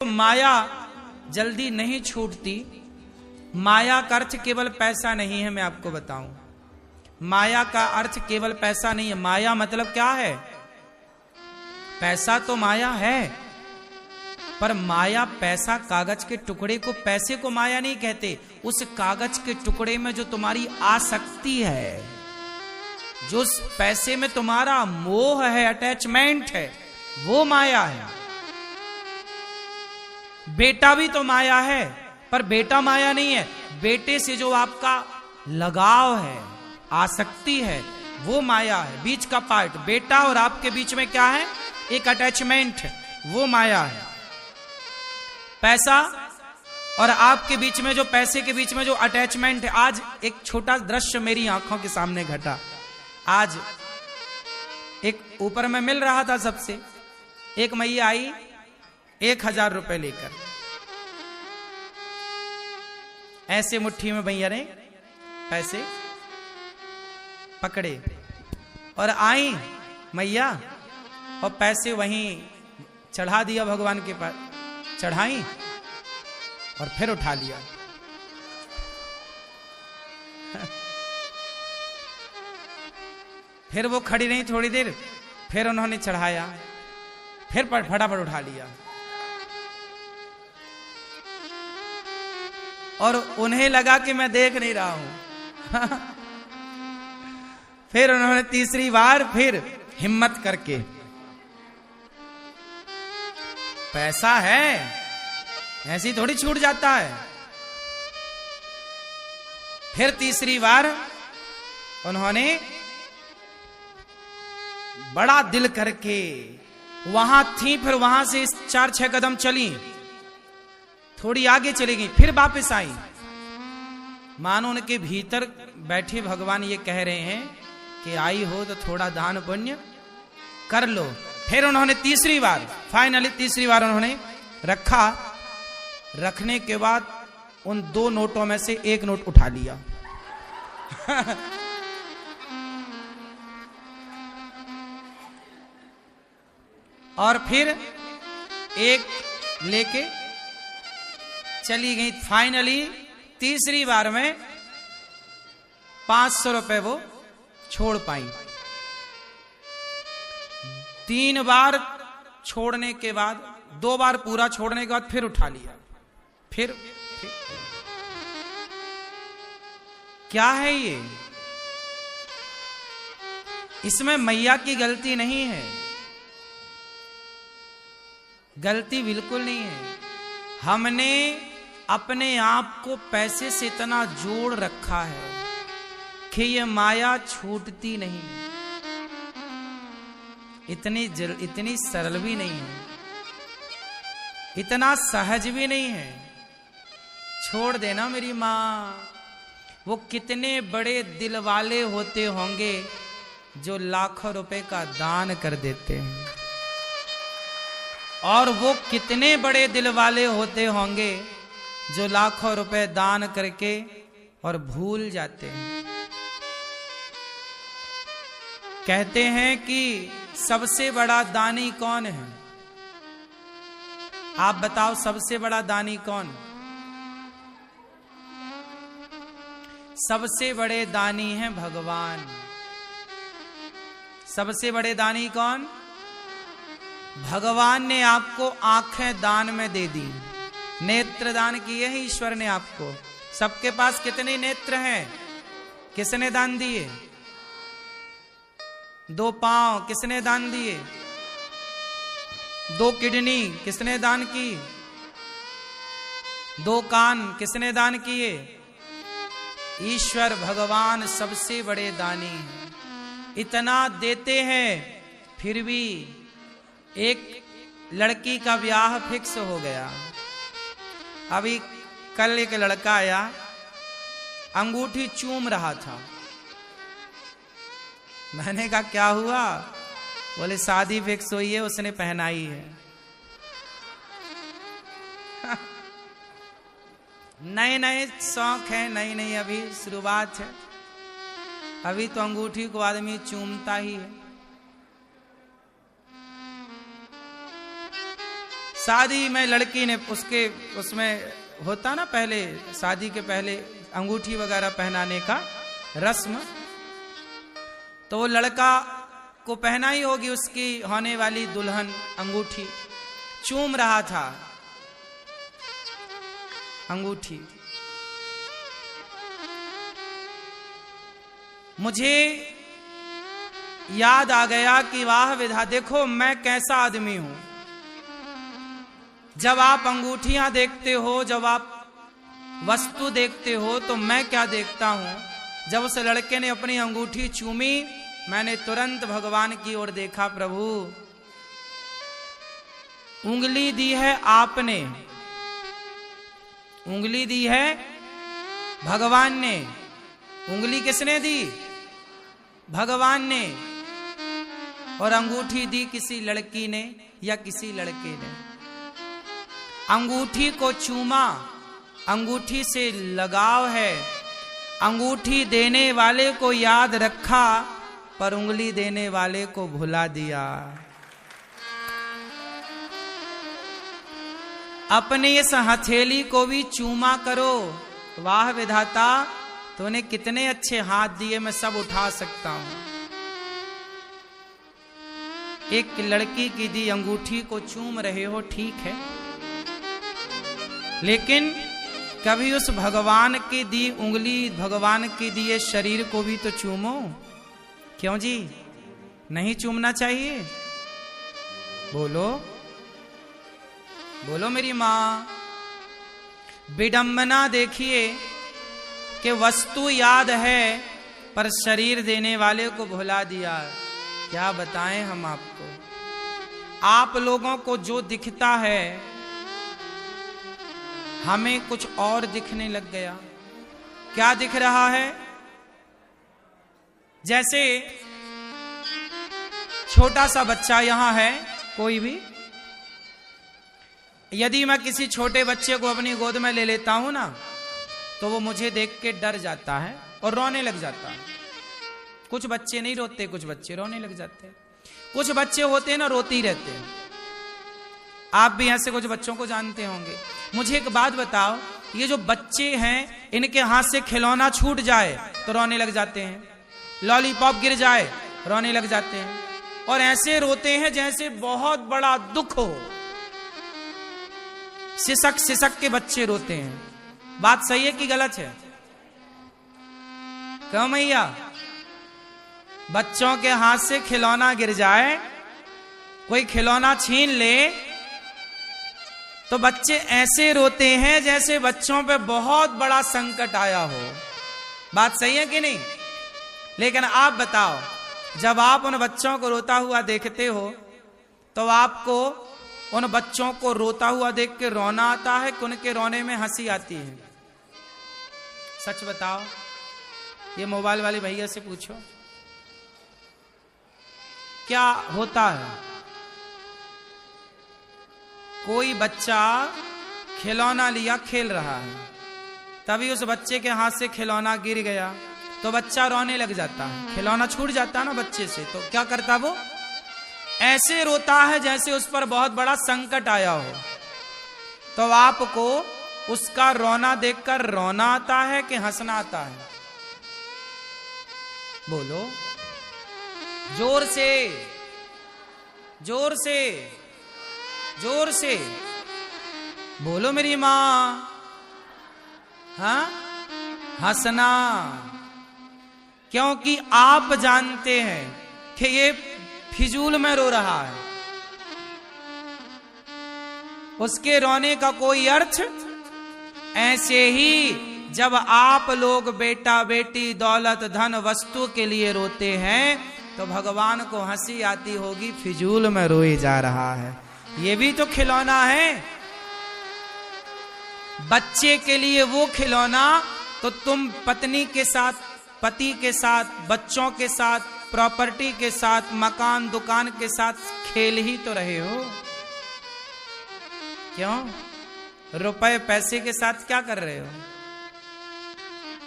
माया जल्दी नहीं छूटती। माया का अर्थ केवल पैसा नहीं है, मैं आपको बताऊं। माया का अर्थ केवल पैसा नहीं है। माया मतलब क्या है? पैसा तो माया है, पर माया पैसा कागज के टुकड़े को, पैसे को माया नहीं कहते। उस कागज के टुकड़े में जो तुम्हारी आसक्ति है, जो उस पैसे में तुम्हारा मोह है, अटैचमेंट है, वो माया है। बेटा भी तो माया है, पर बेटा माया नहीं है। बेटे से जो आपका लगाव है, आसक्ति है, वो माया है। बीच का पार्ट, बेटा और आपके बीच में क्या है? एक अटैचमेंट है, वो माया है। पैसा और आपके बीच में जो, पैसे के बीच में जो अटैचमेंट है। आज एक छोटा दृश्य मेरी आंखों के सामने घटा। आज एक ऊपर में मिल रहा था सबसे, एक मैया आई 1000 रुपए लेकर, ऐसे मुट्ठी में भैया ने पैसे पकड़े और आई मैया और पैसे वहीं चढ़ा दिया भगवान के पास, चढ़ाई और फिर उठा लिया। फिर वो खड़ी रही थोड़ी देर, फिर उन्होंने चढ़ाया, फिर फटाफट उठा लिया। और उन्हें लगा कि मैं देख नहीं रहा हूं। फिर उन्होंने तीसरी बार फिर हिम्मत करके, पैसा है ऐसी थोड़ी छूट जाता है। फिर तीसरी बार उन्होंने बड़ा दिल करके, वहां थी, फिर वहां से 4-6 कदम चली, थोड़ी आगे चली गई, फिर वापस आई। मानो उनके भीतर बैठे भगवान ये कह रहे हैं कि आई हो तो थोड़ा दान पुण्य कर लो। फिर उन्होंने तीसरी बार, फाइनली तीसरी बार उन्होंने रखा। रखने के बाद उन 2 नोटों में से एक नोट उठा लिया। और फिर एक लेके चली गई। फाइनली तीसरी बार में 500 रुपए वो छोड़ पाई। 3 बार छोड़ने के बाद, 2 बार पूरा छोड़ने के बाद फिर उठा लिया। फिर क्या है ये? इसमें मैया की गलती नहीं है, गलती बिल्कुल नहीं है। हमने अपने आप को पैसे से इतना जोड़ रखा है कि ये माया छूटती नहीं, इतनी सरल भी नहीं है, इतना सहज भी नहीं है। छोड़ देना मेरी माँ। वो कितने बड़े दिल वाले होते होंगे जो लाखों रुपए का दान कर देते हैं, और वो कितने बड़े दिल वाले होते होंगे जो लाखों रुपए दान करके और भूल जाते हैं। कहते हैं कि सबसे बड़ा दानी कौन है? आप बताओ, सबसे बड़ा दानी कौन? सबसे बड़े दानी हैं भगवान। सबसे बड़े दानी कौन? भगवान ने आपको आंखें दान में दे दी, नेत्र दान किए हैं ईश्वर ने आपको। सबके पास कितने नेत्र हैं? किसने दान दिए? 2 पांव किसने दान दिए? 2 किडनी किसने दान की? 2 कान किसने दान किए? ईश्वर भगवान सबसे बड़े दानी हैं। इतना देते हैं, फिर भी एक लड़की का ब्याह फिक्स हो गया। अभी कल एक लड़का आया, अंगूठी चूम रहा था। मैंने कहा क्या हुआ? बोले शादी फिक्स हुई है, उसने पहनाई है। नए नए शौक है, नई नई अभी शुरुआत है, अभी तो अंगूठी को आदमी चूमता ही है। शादी में लड़की ने उसमें होता ना पहले, शादी के पहले अंगूठी वगैरह पहनाने का रस्म, तो वो लड़का को पहना ही होगी उसकी होने वाली दुल्हन अंगूठी। चूम रहा था अंगूठी। मुझे याद आ गया कि वाह विधा, देखो मैं कैसा आदमी हूं। जब आप अंगूठियां देखते हो, जब आप वस्तु देखते हो, तो मैं क्या देखता हूं। जब उस लड़के ने अपनी अंगूठी चूमी, मैंने तुरंत भगवान की ओर देखा। प्रभु, उंगली दी है आपने, उंगली दी है भगवान ने। उंगली किसने दी? भगवान ने। और अंगूठी दी किसी लड़की ने या किसी लड़के ने। अंगूठी को चूमा, अंगूठी से लगाव है। अंगूठी देने वाले को याद रखा, पर उंगली देने वाले को भुला दिया। अपने इस हथेली को भी चूमा करो। वाह विधाता, तूने कितने अच्छे हाथ दिए, मैं सब उठा सकता हूं। एक लड़की की दी अंगूठी को चूम रहे हो, ठीक है, लेकिन कभी उस भगवान की दी उंगली, भगवान की दिए शरीर को भी तो चूमो। क्यों जी, नहीं चूमना चाहिए? बोलो बोलो मेरी मां। विडंबना देखिए कि वस्तु याद है पर शरीर देने वाले को भुला दिया। क्या बताएं हम आपको। आप लोगों को जो दिखता है, हमें कुछ और दिखने लग गया। क्या दिख रहा है? जैसे छोटा सा बच्चा यहां है, कोई भी, यदि मैं किसी छोटे बच्चे को अपनी गोद में ले लेता हूं ना, तो वो मुझे देख के डर जाता है और रोने लग जाता है। कुछ बच्चे नहीं रोते, कुछ बच्चे रोने लग जाते हैं। कुछ बच्चे होते हैं ना, रोते ही रहते हैं। आप भी ऐसे कुछ बच्चों को जानते होंगे। मुझे एक बात बताओ, ये जो बच्चे हैं, इनके हाथ से खिलौना छूट जाए तो रोने लग जाते हैं, लॉलीपॉप गिर जाए रोने लग जाते हैं, और ऐसे रोते हैं जैसे बहुत बड़ा दुख हो। सिसक सिसक के बच्चे रोते हैं। बात सही है कि गलत है? क्यों मैया? बच्चों के हाथ से खिलौना गिर जाए, कोई खिलौना छीन ले, तो बच्चे ऐसे रोते हैं जैसे बच्चों पे बहुत बड़ा संकट आया हो। बात सही है कि नहीं? लेकिन आप बताओ, जब आप उन बच्चों को रोता हुआ देखते हो, तो आपको उन बच्चों को रोता हुआ देख के रोना आता है कि उनके रोने में हंसी आती है? सच बताओ, ये मोबाइल वाले भैया से पूछो, क्या होता है? कोई बच्चा खिलौना लिया, खेल रहा है, तभी उस बच्चे के हाथ से खिलौना गिर गया तो बच्चा रोने लग जाता है। खिलौना छूट जाता है ना बच्चे से, तो क्या करता वो? ऐसे रोता है जैसे उस पर बहुत बड़ा संकट आया हो। तो आपको उसका रोना देखकर रोना आता है कि हंसना आता है? बोलो जोर से, जोर से, जोर से बोलो मेरी मां। हाँ, हंसना। क्योंकि आप जानते हैं कि ये फिजूल में रो रहा है, उसके रोने का कोई अर्थ। ऐसे ही जब आप लोग बेटा बेटी, दौलत, धन, वस्तु के लिए रोते हैं, तो भगवान को हंसी आती होगी, फिजूल में रोए जा रहा है। ये भी तो खिलौना है। बच्चे के लिए वो खिलौना, तो तुम पत्नी के साथ, पति के साथ, बच्चों के साथ, प्रॉपर्टी के साथ, मकान दुकान के साथ खेल ही तो रहे हो। क्यों? रुपए पैसे के साथ क्या कर रहे हो?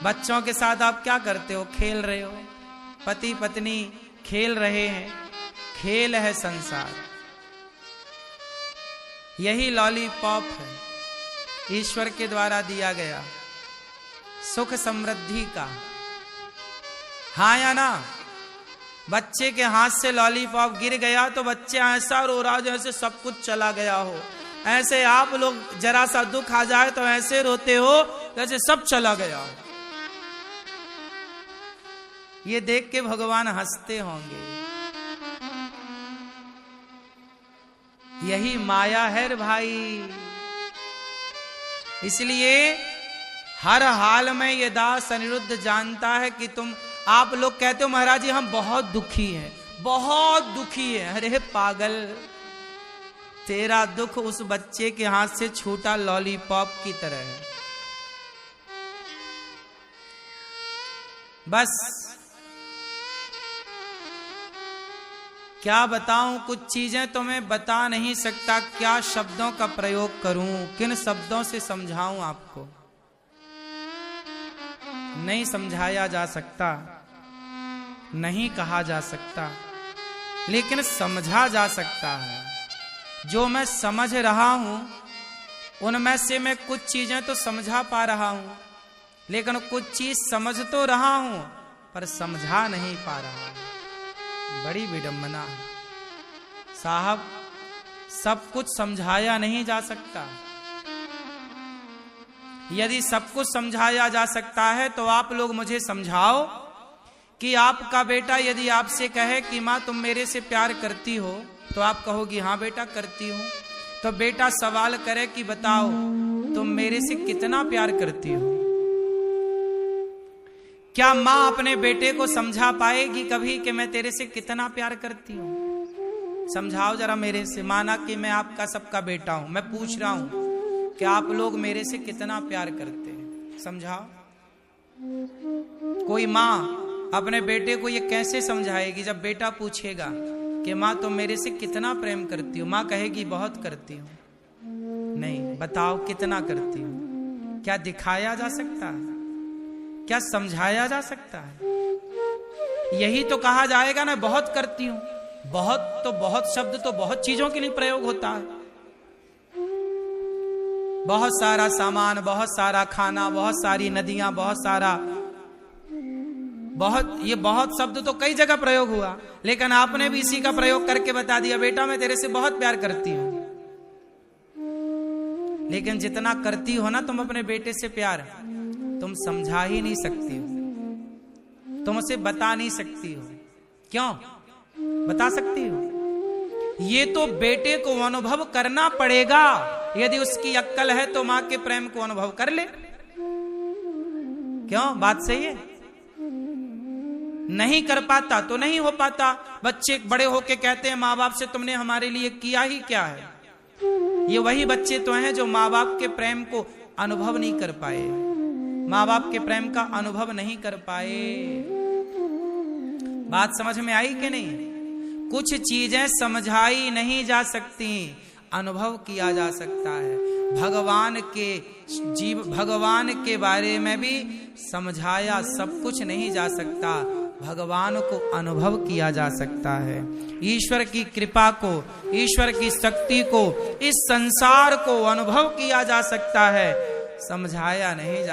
बच्चों के साथ आप क्या करते हो? खेल रहे हो। पति पत्नी खेल रहे हैं। खेल है संसार। यही लॉलीपॉप है, ईश्वर के द्वारा दिया गया सुख समृद्धि का। हाँ या ना? बच्चे के हाथ से लॉलीपॉप गिर गया तो बच्चे ऐसा रो रहा जैसे सब कुछ चला गया हो। ऐसे आप लोग जरा सा दुख आ जाए तो ऐसे रोते हो जैसे सब चला गया हो। ये देख के भगवान हंसते होंगे। यही माया है रे भाई। इसलिए हर हाल में ये दास अनिरुद्ध जानता है कि आप लोग कहते हो महाराज जी हम बहुत दुखी हैं, बहुत दुखी है। अरे पागल, तेरा दुख उस बच्चे के हाथ से छूटा लॉलीपॉप की तरह है। बस क्या बताऊं, कुछ चीजें तो मैं बता नहीं सकता। क्या शब्दों का प्रयोग करूं, किन शब्दों से समझाऊं आपको। नहीं समझाया जा सकता, नहीं कहा जा सकता, लेकिन समझा जा सकता है। जो मैं समझ रहा हूं उनमें से मैं कुछ चीजें तो समझा पा रहा हूं, लेकिन कुछ चीज समझ तो रहा हूं पर समझा नहीं पा रहा हूं। बड़ी विडंबना है साहब, सब कुछ समझाया नहीं जा सकता। यदि सब कुछ समझाया जा सकता है तो आप लोग मुझे समझाओ कि आपका बेटा यदि आपसे कहे कि माँ तुम मेरे से प्यार करती हो, तो आप कहोगी हाँ बेटा करती हूं। तो बेटा सवाल करे कि बताओ तुम मेरे से कितना प्यार करती हो। क्या माँ अपने बेटे को समझा पाएगी कभी कि मैं तेरे से कितना प्यार करती हूं? समझाओ जरा मेरे से। माना कि मैं आपका सबका बेटा हूं, मैं पूछ रहा हूं कि आप लोग मेरे से कितना प्यार करते हैं, समझाओ। कोई माँ अपने बेटे को ये कैसे समझाएगी जब बेटा पूछेगा कि माँ तुम मेरे से कितना प्रेम करती हो? माँ कहेगी बहुत करती हूं। नहीं, बताओ कितना करती हो? क्या दिखाया जा सकता है? क्या समझाया जा सकता है? यही तो कहा जाएगा ना बहुत करती हूं। बहुत शब्द तो बहुत चीजों के लिए प्रयोग होता है। बहुत सारा सामान, बहुत सारा खाना, बहुत सारी नदियां, ये बहुत शब्द तो कई जगह प्रयोग हुआ, लेकिन आपने भी इसी का प्रयोग करके बता दिया बेटा मैं तेरे से बहुत प्यार करती हूं। लेकिन जितना करती हो ना तुम अपने बेटे से प्यार, तुम समझा ही नहीं सकती हो, तुम उसे बता नहीं सकती हो। क्यों बता सकती हो? ये तो बेटे को अनुभव करना पड़ेगा। यदि उसकी अक्ल है तो मां के प्रेम को अनुभव कर ले। क्यों? बात सही है। नहीं कर पाता तो नहीं हो पाता। बच्चे बड़े होके कहते हैं माँ बाप से तुमने हमारे लिए किया ही क्या है। ये वही बच्चे तो हैं जो माँ बाप के प्रेम को अनुभव नहीं कर पाए, माँ बाप के प्रेम का अनुभव नहीं कर पाए। बात समझ में आई कि नहीं? कुछ चीजें समझाई नहीं जा सकती, अनुभव किया जा सकता है। भगवान के बारे में भी समझाया सब कुछ नहीं जा सकता, भगवान को अनुभव किया जा सकता है। ईश्वर की कृपा को, ईश्वर की शक्ति को, इस संसार को अनुभव किया जा सकता है, समझाया नहीं जा